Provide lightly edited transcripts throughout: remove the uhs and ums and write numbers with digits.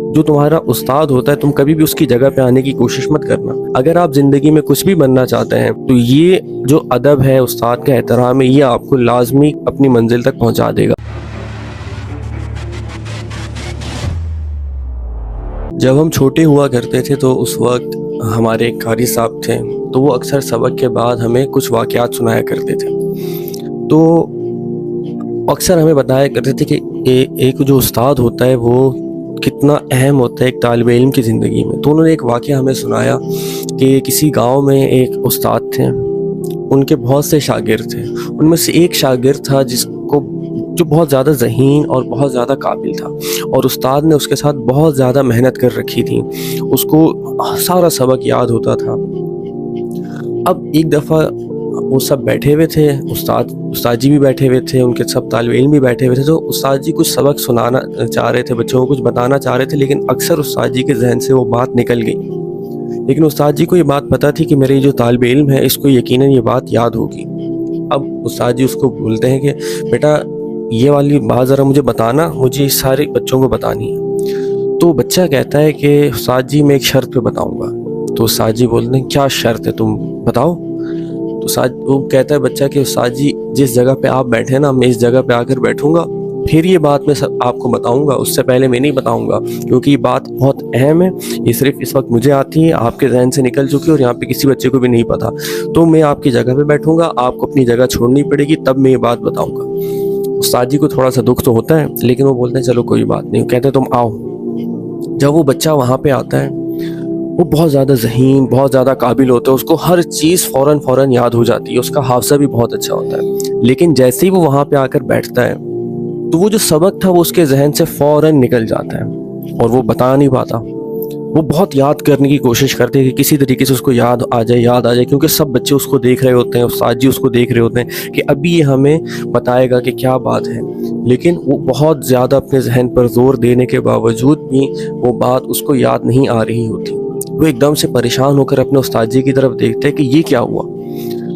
जो तुम्हारा उस्ताद होता है तुम कभी भी उसकी जगह पे आने की कोशिश मत करना। अगर आप ज़िंदगी में कुछ भी बनना चाहते हैं तो ये जो अदब है, उस्ताद का एहतराम है, ये आपको लाजमी अपनी मंजिल तक पहुंचा देगा। जब हम छोटे हुआ करते थे तो उस वक्त हमारे एक कारी साहब थे, तो वो अक्सर सबक के बाद हमें कुछ वाक़यात सुनाया करते थे। तो अक्सर हमें बताया करते थे कि एक जो उस्ताद होता है वो कितना अहम होता है एक तालिब इल्म की ज़िंदगी में। तो उन्होंने एक वाक़या हमें सुनाया कि किसी गांव में एक उस्ताद थे, उनके बहुत से शागिर्द थे। उनमें से एक शागिर्द था जो बहुत ज़्यादा ज़हीन और बहुत ज़्यादा काबिल था, और उस्ताद ने उसके साथ बहुत ज़्यादा मेहनत कर रखी थी, उसको सारा सबक याद होता था। अब एक दफ़ा वो सब बैठे हुए थे, उस्ताद जी भी बैठे हुए थे, उनके सब तालिब इल्म भी बैठे हुए थे। तो उस्ताद जी कुछ सबक सुनाना चाह रहे थे, बच्चों को कुछ बताना चाह रहे थे, लेकिन अक्सर उस्ताद जी के जहन से वो बात निकल गई। लेकिन उस्ताद जी को ये बात पता थी कि मेरे जो तालिब इल्म है इसको यकीनन ये बात याद होगी। अब उस्ताद जी उसको बोलते हैं कि बेटा ये वाली बात ज़रा मुझे बताना, मुझे इस सारे बच्चों को बतानी है। तो बच्चा कहता है कि उस्ताद जी मैं एक शर्त पे बताऊँगा। तो उस्ताद जी बोलते हैं क्या शर्त है, तुम बताओ। तो उस्ताद वो कहता है बच्चा कि उस्ताद जी जिस जगह पे आप बैठे ना, मैं इस जगह पे आकर बैठूंगा, फिर ये बात मैं सब आपको बताऊंगा, उससे पहले मैं नहीं बताऊंगा, क्योंकि ये बात बहुत अहम है। ये सिर्फ इस वक्त मुझे आती है, आपके जहन से निकल चुकी है और यहाँ पे किसी बच्चे को भी नहीं पता। तो मैं आपकी जगह पे बैठूंगा, आपको अपनी जगह छोड़नी पड़ेगी, तब मैं ये बात बताऊंगा। उस्ताद जी को थोड़ा सा दुख तो होता है, लेकिन वो बोलते हैं चलो कोई बात नहीं। कहते हैं तुम आओ। जब वो बच्चा वहाँ पे आता है, वो बहुत ज़्यादा ज़हीन, बहुत ज़्यादा काबिल होता है, उसको हर चीज़ फ़ौरन या हो जाती है, उसका हाफ़ज़ा भी बहुत अच्छा होता है। लेकिन जैसे ही वो वहाँ पे आकर बैठता है तो वो जो सबक था वो उसके जहन से फ़ौरन निकल जाता है और वो बता नहीं पाता। वो बहुत याद करने की कोशिश करते हैं कि किसी तरीके से उसको याद आ जाए, क्योंकि सब बच्चे उसको देख रहे होते हैं, उस्ताद जी उसको देख रहे होते हैं कि अभी ये हमें बताएगा कि क्या बात है। लेकिन वो बहुत ज़्यादा अपने जहन पर ज़ोर देने के बावजूद भी वो बात उसको याद नहीं आ रही होती। वो एकदम से परेशान होकर अपने उस्ताद जी की तरफ देखते हैं कि ये क्या हुआ।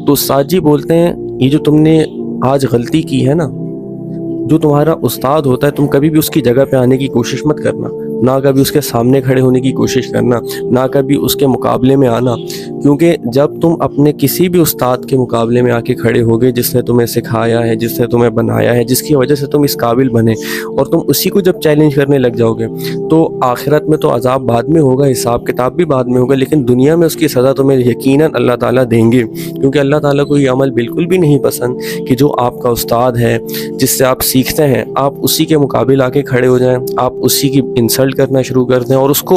तो उस्ताद जी बोलते हैं ये जो तुमने आज गलती की है ना, जो तुम्हारा उस्ताद होता है तुम कभी भी उसकी जगह पे आने की कोशिश मत करना, ना कभी उसके सामने खड़े होने की कोशिश करना, ना कभी उसके मुकाबले में आना। क्योंकि जब तुम अपने किसी भी उस्ताद के मुकाबले में आके खड़े होगे जिसने तुम्हें सिखाया है, जिसने तुम्हें बनाया है, जिसकी वजह से तुम इस काबिल बने, और तुम उसी को जब चैलेंज करने लग जाओगे तो आखिरत में तो अजाब बाद में होगा, हिसाब किताब भी बाद में होगा, लेकिन दुनिया में उसकी सज़ा तुम्हें यकीनन अल्लाह ताला देंगे। क्योंकि अल्लाह ताला को ये अमल बिल्कुल भी नहीं पसंद कि जो आपका उस्ताद है, जिससे आप सीखते हैं, आप उसी के मुकाबले आके खड़े हो जाएं, आप उसी की इंसल्ट करना शुरू कर दें और उसको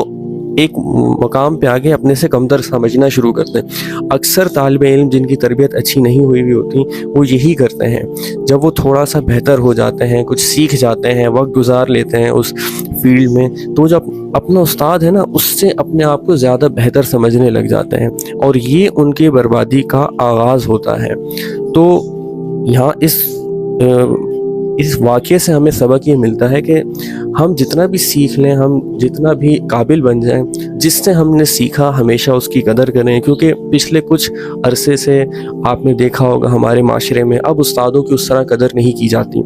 एक मकाम पे आगे अपने से कमतर समझना शुरू कर दें। अक्सर तालिबे इल्म जिनकी तरबियत अच्छी नहीं हुई भी होती वो यही करते हैं। जब वो थोड़ा सा बेहतर हो जाते हैं, कुछ सीख जाते हैं, वक्त गुजार लेते हैं उस फील्ड में, तो जब अपना उस्ताद है ना उससे अपने आप को ज़्यादा बेहतर समझने लग जाते हैं, और ये उनकी बर्बादी का आगाज़ होता है। तो यहाँ इस वाक़ये से हमें सबक ये मिलता है कि हम जितना भी सीख लें, हम जितना भी काबिल बन जाएं, जिससे हमने सीखा हमेशा उसकी कदर करें। क्योंकि पिछले कुछ अरसे से आपने देखा होगा हमारे माशरे में अब उस्तादों की उस तरह कदर नहीं की जाती,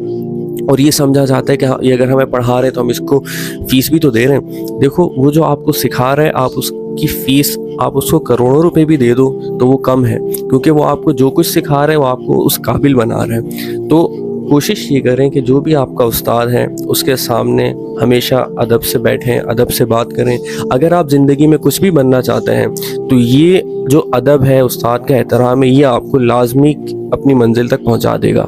और ये समझा जाता है कि ये अगर हमें पढ़ा रहे हैं तो हम इसको फ़ीस भी तो दे रहे हैं। देखो वो जो आपको सिखा रहा है, आप उसकी फ़ीस आप उसको करोड़ों रुपए भी दे दो तो वो कम है, क्योंकि वो आपको जो कुछ सिखा रहा है वो आपको उस काबिल बना रहा है। तो कोशिश ये करें कि जो भी आपका उस्ताद है उसके सामने हमेशा अदब से बैठें, अदब से बात करें। अगर आप ज़िंदगी में कुछ भी बनना चाहते हैं तो ये जो अदब है, उस्ताद का एहतराम है, ये आपको लाजमी अपनी मंजिल तक पहुंचा देगा।